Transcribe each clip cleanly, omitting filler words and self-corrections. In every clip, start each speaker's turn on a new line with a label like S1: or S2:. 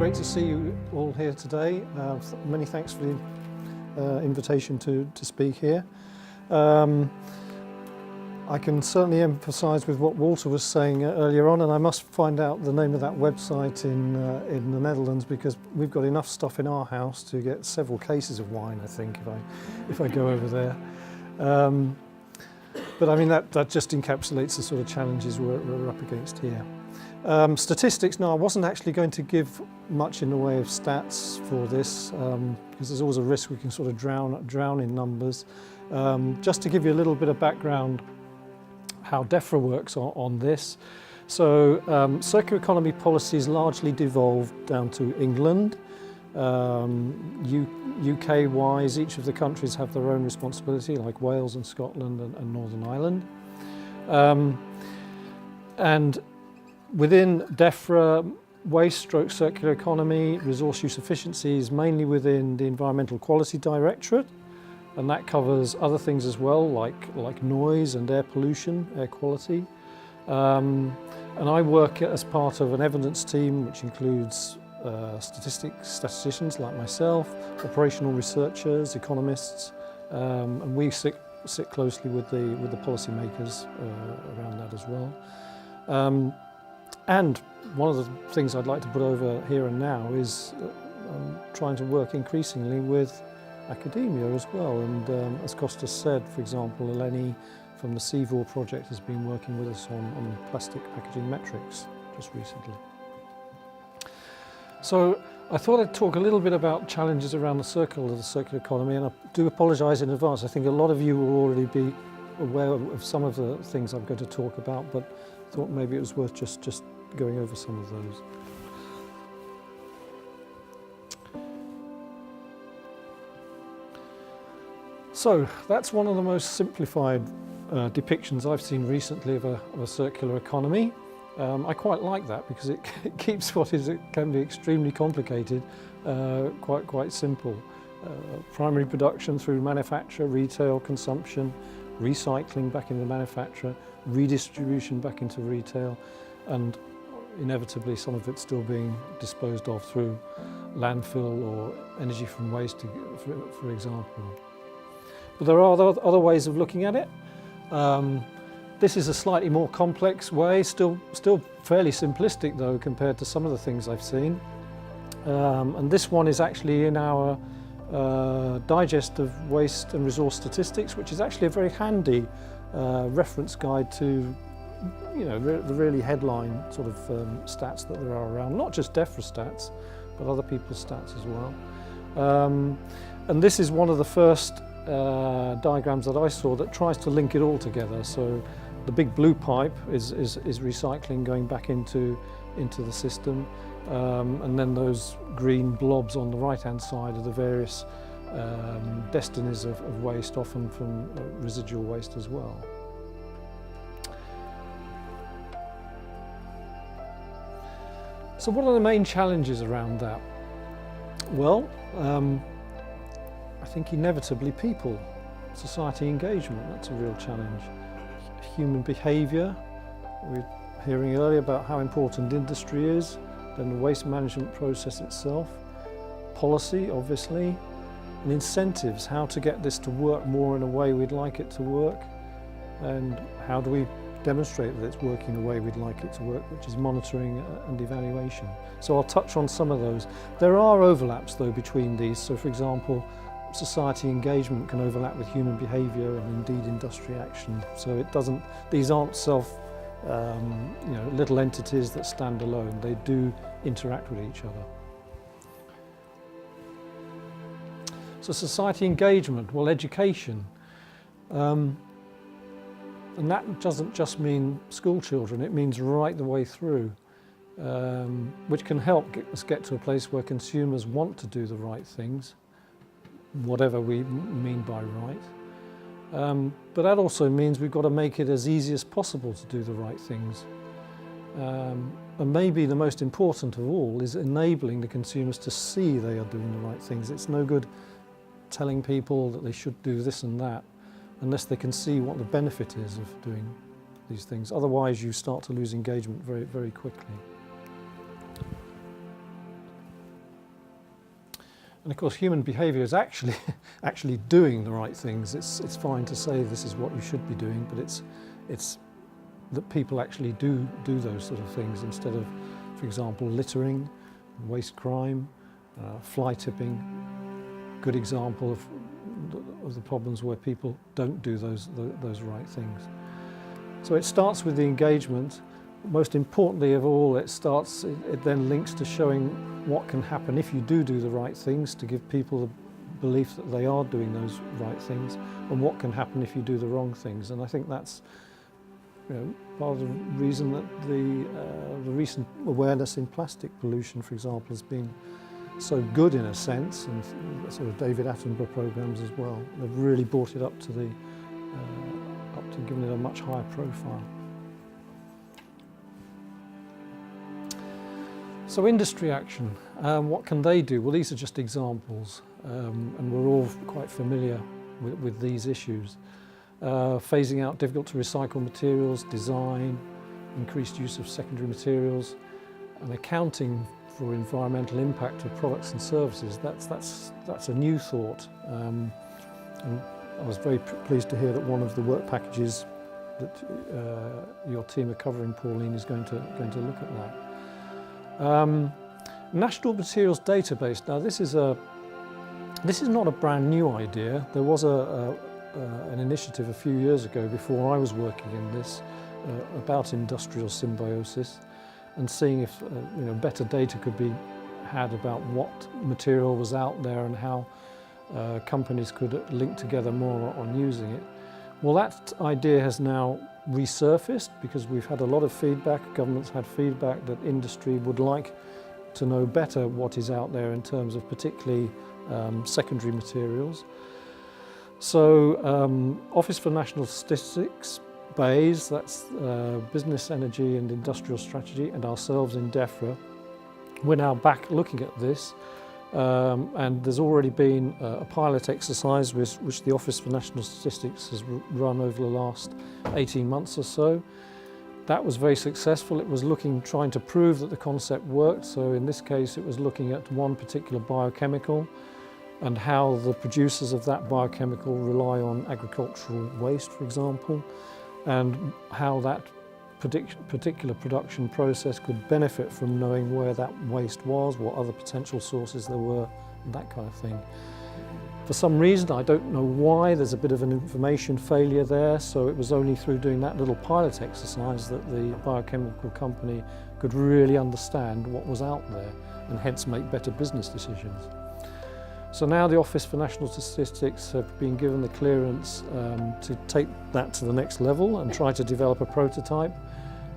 S1: great to see you all here today. Many thanks for the invitation to speak here. I can certainly emphasise with what Walter was saying earlier on, and I must find out the name of that website in the Netherlands, because we've got enough stuff in our house to get several cases of wine, I think, if I go over there. But I mean, that just encapsulates the sort of challenges we're up against here. Statistics, no, I wasn't actually going to give much in the way of stats for this, because there's always a risk we can sort of drown in numbers. Just to give you a little bit of background how DEFRA works on this. So circular economy policies largely devolved down to England. UK-wise, each of the countries have their own responsibility, like Wales and Scotland and Northern Ireland. And within DEFRA, waste/circular economy, resource use efficiency is mainly within the Environmental Quality Directorate, and that covers other things as well, like noise and air pollution, air quality. And I work as part of an evidence team which includes statisticians like myself, operational researchers, economists, and we sit closely with the policymakers around that as well. And one of the things I'd like to put over here and now is trying to work increasingly with academia as well. And as Kostas said, for example, Eleni from the CVOR project has been working with us on plastic packaging metrics just recently. So I thought I'd talk a little bit about challenges around the circular economy, and I do apologise in advance. I think a lot of you will already be aware of some of the things I'm going to talk about, but I thought maybe it was worth just going over some of those. So that's one of the most simplified depictions I've seen recently of a circular economy. I quite like that because it keeps what can be extremely complicated quite simple. Primary production through manufacture, retail, consumption, recycling back into manufacture, redistribution back into retail, and inevitably some of it still being disposed of through landfill or energy from waste, for example. But there are other ways of looking at it. This is a slightly more complex way, still fairly simplistic though compared to some of the things I've seen. And this one is actually in our digest of waste and resource statistics, which is actually a very handy reference guide to the really headline sort of stats that there are around, not just DEFRA stats, but other people's stats as well. And this is one of the first diagrams that I saw that tries to link it all together. So the big blue pipe is recycling going back into the system, and then those green blobs on the right-hand side are the various destinies of waste, often from residual waste as well. So what are the main challenges around that? Well, I think inevitably people, society engagement, that's a real challenge. Human behaviour, we were hearing earlier about how important industry is, then the waste management process itself, policy obviously, and incentives, how to get this to work more in a way we'd like it to work, and how do we demonstrate that it's working the way we'd like it to work, which is monitoring and evaluation. So I'll touch on some of those. There are overlaps though between these, so for example, society engagement can overlap with human behaviour and indeed industry action. So these aren't little entities that stand alone. They do interact with each other. So society engagement, well, education. And that doesn't just mean school children, it means right the way through, which can help us get to a place where consumers want to do the right things, whatever we mean by right. But that also means we've got to make it as easy as possible to do the right things. And maybe the most important of all is enabling the consumers to see they are doing the right things. It's no good telling people that they should do this and that unless they can see what the benefit is of doing these things. Otherwise you start to lose engagement very, very quickly. And of course, human behaviour is actually actually doing the right things. It's fine to say this is what you should be doing, but it's that people actually do those sort of things instead of, for example, littering, waste crime, fly tipping. Good example of the problems where people don't do those right things. So it starts with the engagement. Most importantly of all, it then links to showing what can happen if you do the right things, to give people the belief that they are doing those right things, and what can happen if you do the wrong things. And I think that's part of the reason that the recent awareness in plastic pollution, for example, has been so good in a sense, and sort of David Attenborough programs as well. They've really brought it up to giving it a much higher profile. So industry action, what can they do? Well, these are just examples, and we're all quite familiar with these issues. Phasing out difficult to recycle materials, design, increased use of secondary materials, and accounting for environmental impact of products and services. That's a new thought. And I was very pleased to hear that one of the work packages that your team are covering, Pauline, is going to look at that. National Materials Database. Now, this is not a brand new idea. There was an initiative a few years ago, before I was working in this, about industrial symbiosis, and seeing if better data could be had about what material was out there and how companies could link together more on using it. Well, that idea has now resurfaced because we've had a lot of feedback. Governments had feedback that industry would like to know better what is out there in terms of particularly secondary materials. So Office for National Statistics, BEIS, that's Business, Energy and Industrial Strategy, and ourselves in DEFRA, we're now back looking at this. And there's already been a pilot exercise which the Office for National Statistics has run over the last 18 months or so. That was very successful. It was trying to prove that the concept worked. So in this case, it was looking at one particular biochemical and how the producers of that biochemical rely on agricultural waste, for example, and how that particular production process could benefit from knowing where that waste was, what other potential sources there were, that kind of thing. For some reason, I don't know why, there's a bit of an information failure there, so it was only through doing that little pilot exercise that the biochemical company could really understand what was out there and hence make better business decisions. So now the Office for National Statistics have been given the clearance to take that to the next level and try to develop a prototype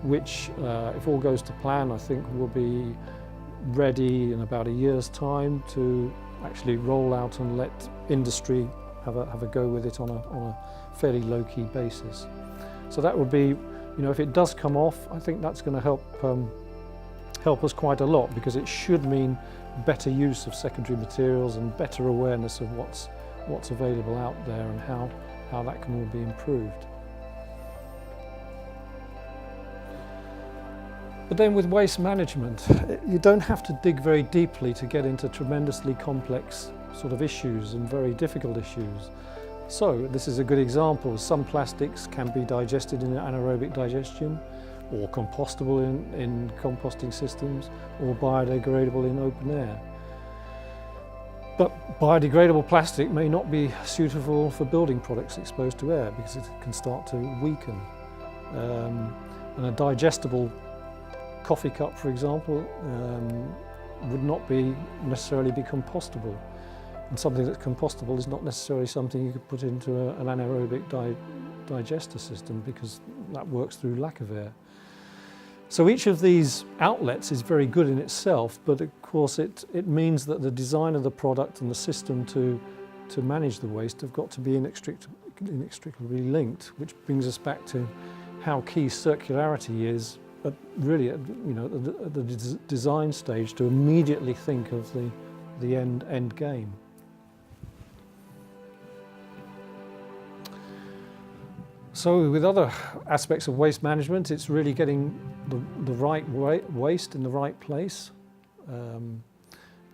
S1: which, if all goes to plan, I think will be ready in about a year's time to actually roll out and let industry have a go with it on a fairly low-key basis. So that would be, if it does come off, I think that's going to help us quite a lot, because it should mean better use of secondary materials and better awareness of what's available out there and how that can all be improved. But then with waste management, you don't have to dig very deeply to get into tremendously complex sort of issues and very difficult issues. So this is a good example. Some plastics can be digested in anaerobic digestion, or compostable in composting systems, or biodegradable in open air. But biodegradable plastic may not be suitable for building products exposed to air because it can start to weaken. And a digestible coffee cup, for example, would not necessarily be compostable. And something that's compostable is not necessarily something you could put into an anaerobic digester system, because that works through lack of air. So each of these outlets is very good in itself, but of course it means that the design of the product and the system to manage the waste have got to be inextricably linked, which brings us back to how key circularity is, really at the design stage, to immediately think of the end game. So with other aspects of waste management, it's really getting the right waste in the right place.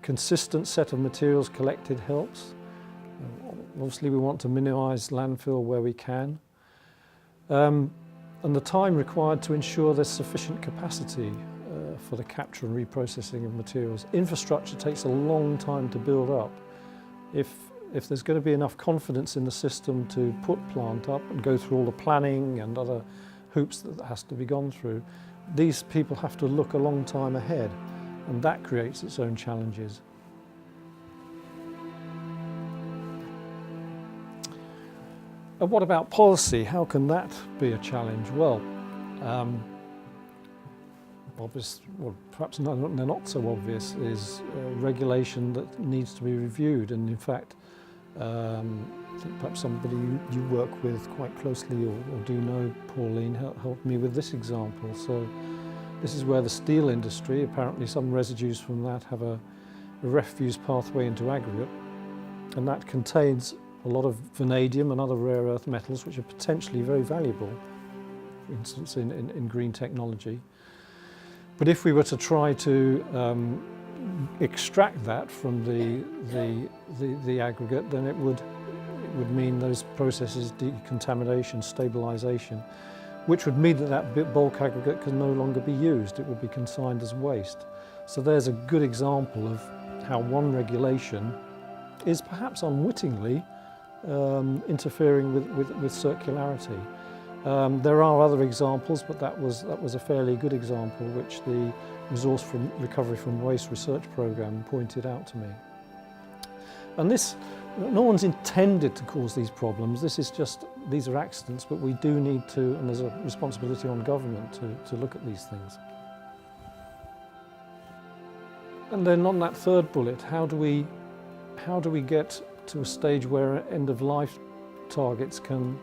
S1: consistent set of materials collected helps. Obviously we want to minimise landfill where we can. And the time required to ensure there's sufficient capacity for the capture and reprocessing of materials. Infrastructure takes a long time to build up. If there's going to be enough confidence in the system to put plant up and go through all the planning and other hoops that has to be gone through, these people have to look a long time ahead, and that creates its own challenges. And what about policy? How can that be a challenge? Well, perhaps not so obvious is regulation that needs to be reviewed, and in fact I think perhaps somebody you work with quite closely or do know, Pauline, helped me with this example. So this is where the steel industry, apparently some residues from that have a refuse pathway into aggregate, and that contains a lot of vanadium and other rare earth metals which are potentially very valuable, for instance in green technology. But if we were to try to extract that from the aggregate, then it would mean those processes, decontamination, stabilisation, which would mean that bulk aggregate can no longer be used. It would be consigned as waste. So there's a good example of how one regulation is perhaps unwittingly interfering with circularity. There are other examples, but that was a fairly good example which the Resource Recovery from Waste research programme pointed out to me. And this, no one's intended to cause these problems. These are accidents, but we do need to, and there's a responsibility on government to look at these things. And then on that third bullet, how do we get to a stage where end of life targets can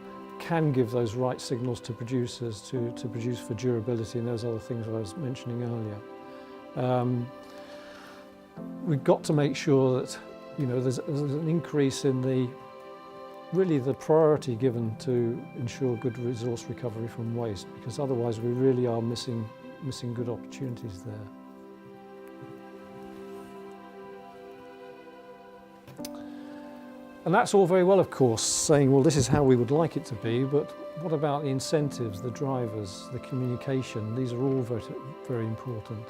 S1: give those right signals to producers to produce for durability and those other things that I was mentioning earlier. We've got to make sure that there's an increase in the priority given to ensure good resource recovery from waste, because otherwise we really are missing good opportunities there. And that's all very well, of course, saying, well, this is how we would like it to be, but what about the incentives, the drivers, the communication? These are all very, very important.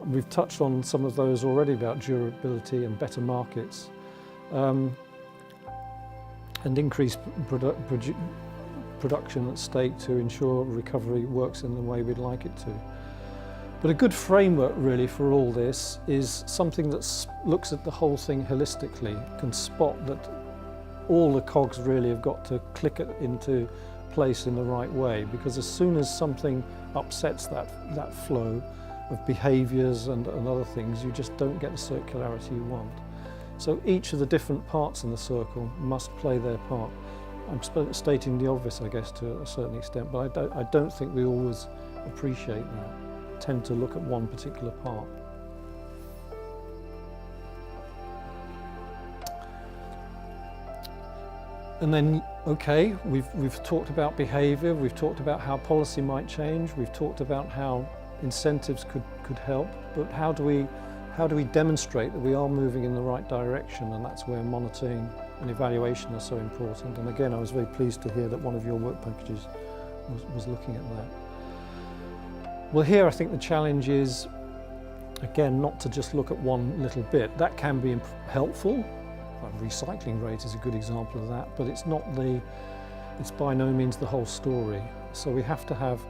S1: We've touched on some of those already about durability and better markets, and increased production at stake to ensure recovery works in the way we'd like it to. But a good framework really for all this is something that looks at the whole thing holistically, can spot that all the cogs really have got to click it into place in the right way, because as soon as something upsets that flow of behaviours and other things, you just don't get the circularity you want. So each of the different parts in the circle must play their part. I'm stating the obvious, I guess, to a certain extent, but I don't think we always appreciate that. Tend to look at one particular part. And then, okay, we've talked about behaviour, we've talked about how policy might change, we've talked about how incentives could help, but how do we demonstrate that we are moving in the right direction? And that's where monitoring and evaluation are so important. And again, I was very pleased to hear that one of your work packages was looking at that. Well, here I think the challenge is, again, not to just look at one little bit. That can be helpful. Recycling rate is a good example of that, but it's by no means the whole story. So we have to have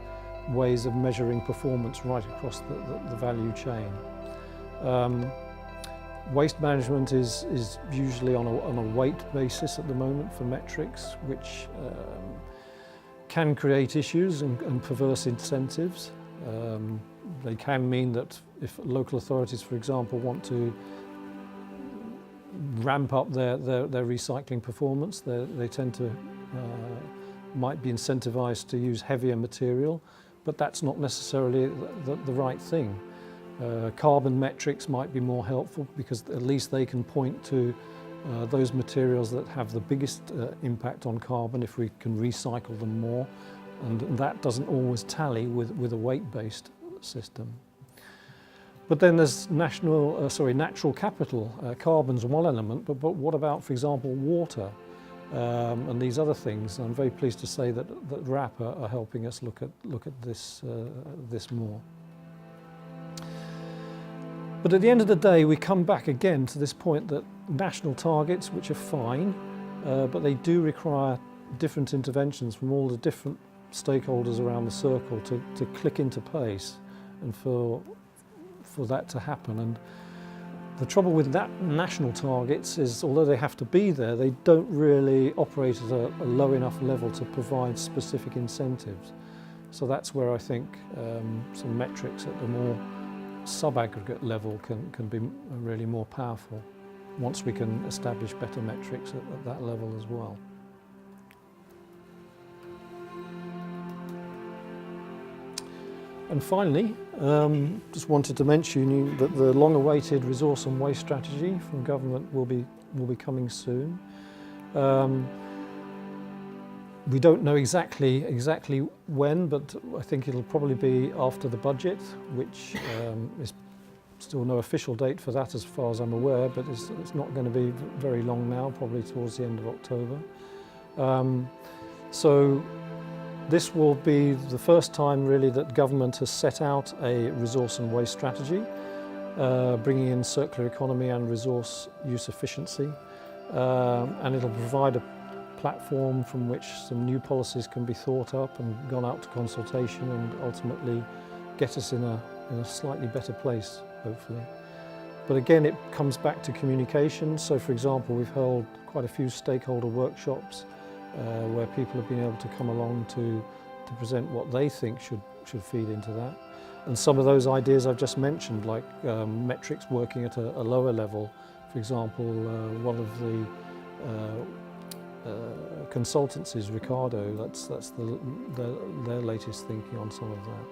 S1: ways of measuring performance right across the value chain. Waste management is usually on a weight basis at the moment for metrics, which can create issues and perverse incentives. They can mean that if local authorities, for example, want to ramp up their recycling performance, they tend to might be incentivized to use heavier material, but that's not necessarily the right thing. Carbon metrics might be more helpful, because at least they can point to those materials that have the biggest impact on carbon if we can recycle them more, and that doesn't always tally with a weight-based system. But then there's natural capital. Carbon's one element, but what about, for example, water and these other things? I'm very pleased to say that RAP are helping us look at this more. But at the end of the day, we come back again to this point that national targets, which are fine, but they do require different interventions from all the different stakeholders around the circle to click into place and for that to happen. And the trouble with that national targets is, although they have to be there, they don't really operate at a low enough level to provide specific incentives. So that's where I think some metrics at the more sub-aggregate level can be really more powerful once we can establish better metrics at that level as well. And finally, just wanted to mention that the long-awaited resource and waste strategy from government will be coming soon. We don't know exactly when, but I think it'll probably be after the budget, which is still no official date for that as far as I'm aware, but it's not going to be very long now, probably towards the end of October. So this will be the first time really that government has set out a resource and waste strategy, bringing in circular economy and resource use efficiency, and it'll provide a platform from which some new policies can be thought up and gone out to consultation and ultimately get us in a slightly better place, hopefully. But again, it comes back to communication. So for example, we've held quite a few stakeholder workshops where people have been able to come along to present what they think should feed into that. And some of those ideas I've just mentioned, like metrics working at a lower level. For example, one of the consultancies, Ricardo, that's their latest thinking on some of that.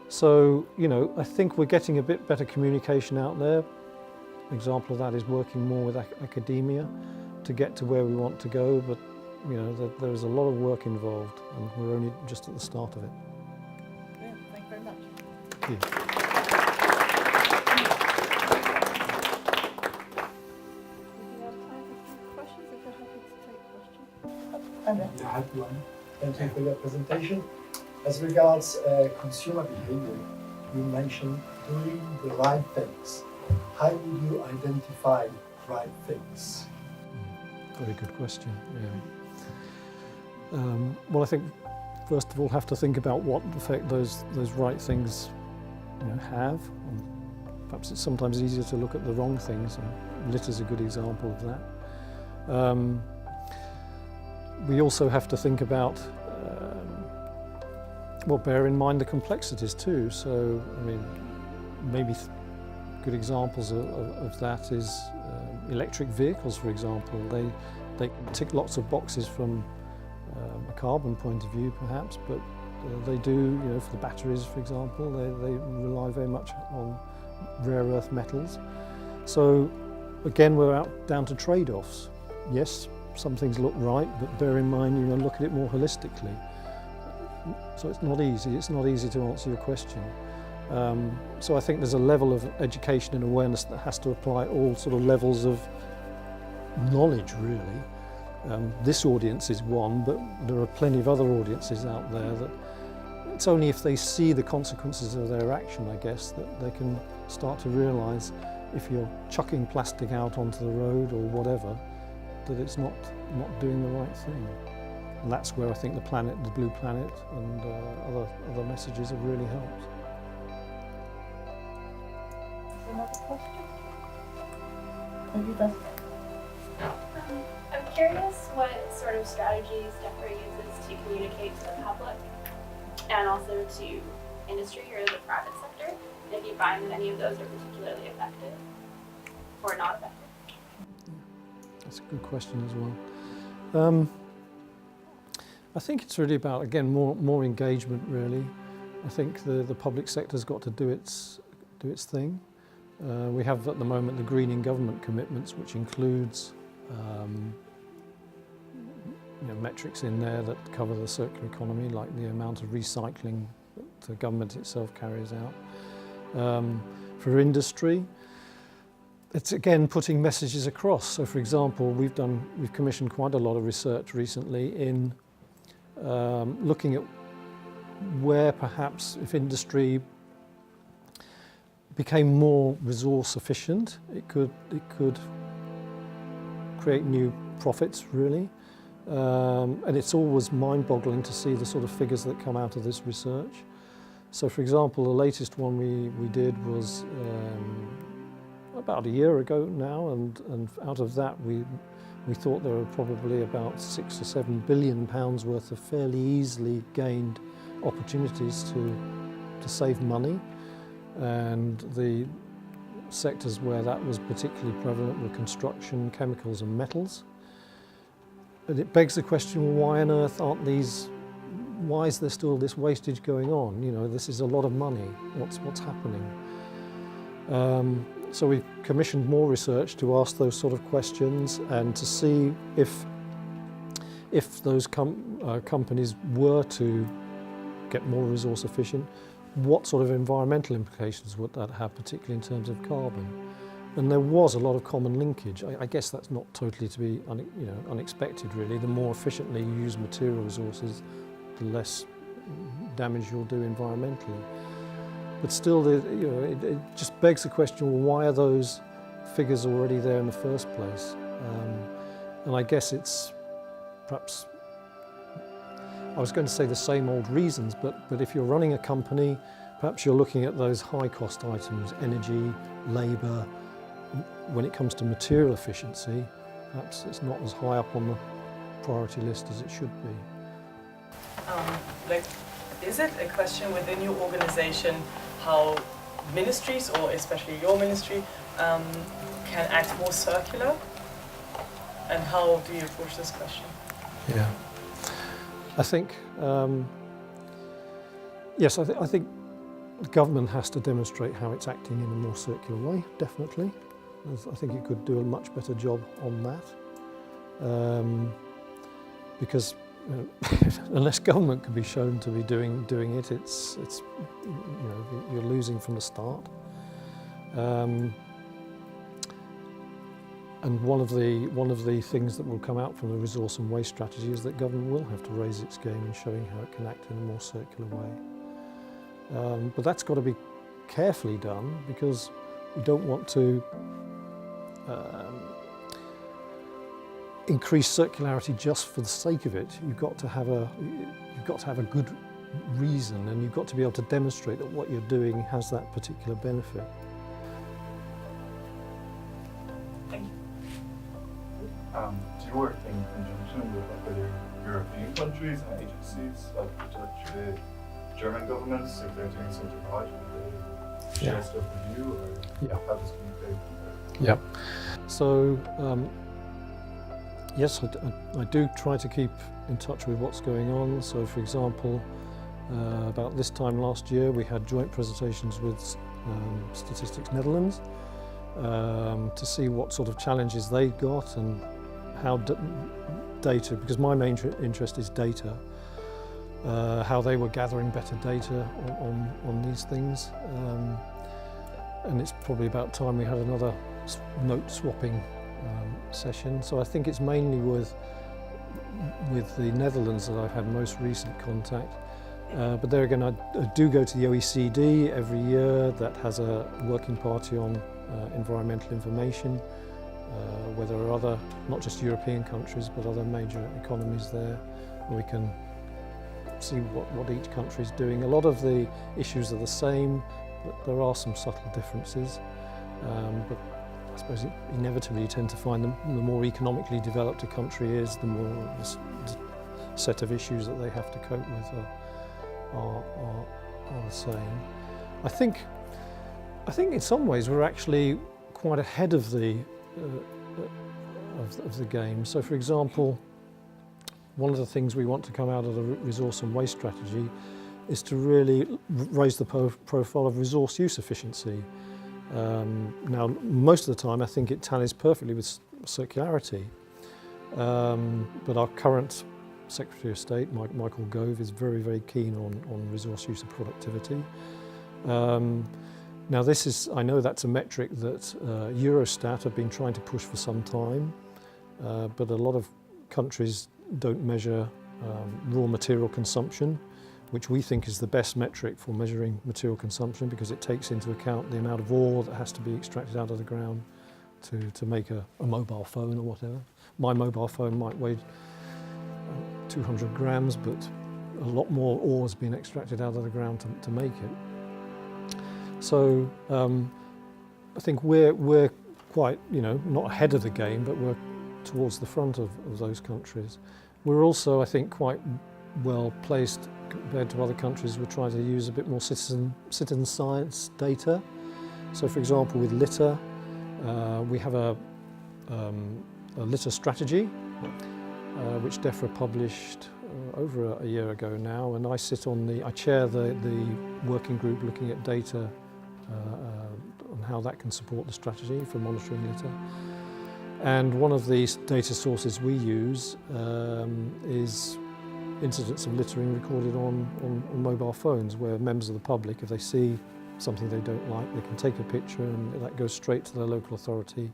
S1: So, you know, I think we're getting a bit better communication out there. An example of that is working more with academia to get to where we want to go, but you know, there's a lot of work involved and we're only just at the start of it.
S2: Yeah, thank you very much.
S1: Thank you.
S2: We have time for questions if you're happy to take questions.
S3: I have one. Thank you for your presentation. As regards consumer behavior, you mentioned doing the right things. How would you identify right things?
S1: Very good question. Yeah. Well, I think first of all have to think about what effect those right things have. Perhaps it's sometimes easier to look at the wrong things, and litter's a good example of that. We also have to think about, well, bear in mind the complexities too. So, I mean, maybe good examples of that is electric vehicles, for example. They tick lots of boxes from a carbon point of view, perhaps, but they do, you know, for the batteries, for example, they rely very much on rare earth metals. So, again, we're down to trade-offs. Yes, some things look right, but bear in mind, you know, look at it more holistically. So it's not easy. It's not easy to answer your question. So I think there's a level of education and awareness that has to apply at all sort of levels of knowledge, really. This audience is one, but there are plenty of other audiences out there that it's only if they see the consequences of their action, I guess, that they can start to realise if you're chucking plastic out onto the road or whatever, that it's not doing the right thing. And that's where I think the planet, the Blue Planet, and other messages have really helped.
S2: Another question? Have you done?
S4: I'm curious what sort of strategies DEFRA uses to communicate to the public and also to industry or the private sector, if you find that any of those are particularly effective or not effective.
S1: That's a good question as well. I think it's really about, again, more engagement, really. I think the public sector's got to do its thing. We have at the moment the greening government commitments, which includes metrics in there that cover the circular economy, like the amount of recycling that the government itself carries out. for industry. It's again putting messages across. So for example, we've commissioned quite a lot of research recently in looking at where perhaps if industry became more resource efficient, it could create new profits really. And it's always mind-boggling to see the sort of figures that come out of this research. So for example, the latest one we did was about a year ago now, and out of that we thought there were probably about £6 or £7 billion worth of fairly easily gained opportunities to save money. And the sectors where that was particularly prevalent were construction, chemicals and metals. And it begs the question, why on earth why is there still this wastage going on? You know, this is a lot of money. What's happening? So we commissioned more research to ask those sort of questions and to see if those companies were to get more resource efficient, what sort of environmental implications would that have, particularly in terms of carbon? And there was a lot of common linkage. I guess that's not totally to be unexpected really. The more efficiently you use material resources, the less damage you'll do environmentally. But still, it just begs the question, well, why are those figures already there in the first place? And I guess it's perhaps, I was going to say the same old reasons, but if you're running a company, perhaps you're looking at those high cost items, energy, labour. When it comes to material efficiency, perhaps it's not as high up on the priority list as it should be.
S5: Is it a question within your organization how ministries, or especially your ministry, can act more circular? And how do you approach this question?
S1: Yeah, I think, yes, I think the government has to demonstrate how it's acting in a more circular way, definitely. I think it could do a much better job on that. Because unless government can be shown to be doing it, it's you're losing from the start. And one of the things that will come out from the resource and waste strategy is that government will have to raise its game in showing how it can act in a more circular way. But that's got to be carefully done, because we don't want to increase circularity just for the sake of it. You've got to have a good reason, and you've got to be able to demonstrate that what you're doing has that particular benefit.
S5: Thank you.
S6: Do you work in conjunction with other European countries and agencies, particularly German governments, if they're doing something right, will they share stuff with you, or how does communicate?
S1: Yeah. So yes, I do try to keep in touch with what's going on. So for example, about this time last year we had joint presentations with Statistics Netherlands to see what sort of challenges they'd got and how data, because my main interest is data, how they were gathering better data on these things. And it's probably about time we had another note swapping session. So I think it's mainly with the Netherlands that I've had most recent contact. But there again, I do go to the OECD every year. That has a working party on environmental information, where there are other, not just European countries, but other major economies there, and we can see what each country is doing. A lot of the issues are the same, but there are some subtle differences. But I suppose inevitably you tend to find the more economically developed a country is, the more the set of issues that they have to cope with are the same. I think in some ways we're actually quite ahead of the game. So for example, one of the things we want to come out of the resource and waste strategy is to really raise the profile of resource use efficiency. Now, most of the time I think it tallies perfectly with circularity, but our current Secretary of State, Michael Gove, is very, very keen on resource use and productivity. Now this is, I know that's a metric that Eurostat have been trying to push for some time, but a lot of countries don't measure raw material consumption, which we think is the best metric for measuring material consumption because it takes into account the amount of ore that has to be extracted out of the ground to make a mobile phone or whatever. My mobile phone might weigh 200 grams, but a lot more ore has been extracted out of the ground to make it. So I think we're quite, not ahead of the game, but we're towards the front of those countries. We're also, I think, quite well placed compared to other countries. We're trying to use a bit more citizen science data. So, for example, with litter, we have a litter strategy, which DEFRA published over a year ago now, and I chair the working group looking at data on how that can support the strategy for monitoring litter. And one of these data sources we use is incidents of littering recorded on mobile phones, where members of the public, if they see something they don't like, they can take a picture and that goes straight to their local authority.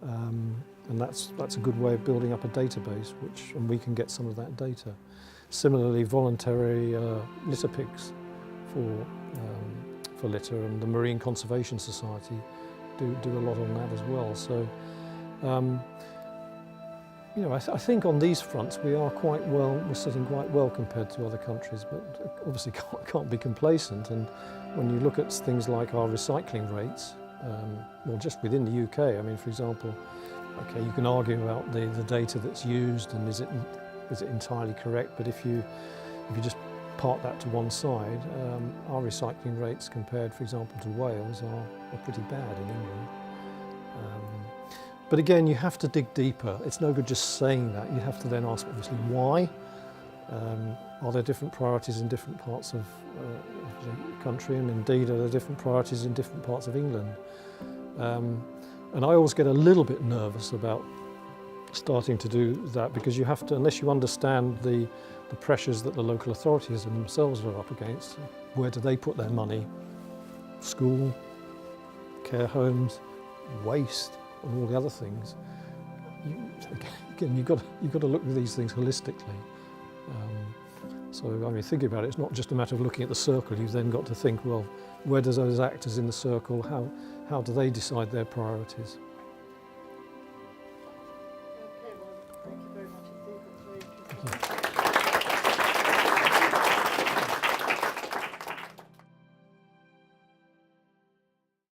S1: And that's a good way of building up a database, and we can get some of that data. Similarly, voluntary litter picks for litter, and the Marine Conservation Society do a lot on that as well. So, I think on these fronts we're sitting quite well compared to other countries, but obviously can't be complacent. And when you look at things like our recycling rates, well, just within the UK, I mean, for example, okay, you can argue about the data that's used and is it entirely correct, but if you just park that to one side, our recycling rates compared, for example, to Wales are pretty bad in England. But again, you have to dig deeper. It's no good just saying that. You have to then ask, obviously, why? Are there different priorities in different parts of the country, and indeed are there different priorities in different parts of England? And I always get a little bit nervous about starting to do that, because you have to, unless you understand the pressures that the local authorities themselves are up against, where do they put their money? School, care homes, waste, and all the other things. Again, you've got to look at these things holistically. So, I mean, thinking about it, it's not just a matter of looking at the circle. You've then got to think, well, where does those actors in the circle, how do they decide their priorities?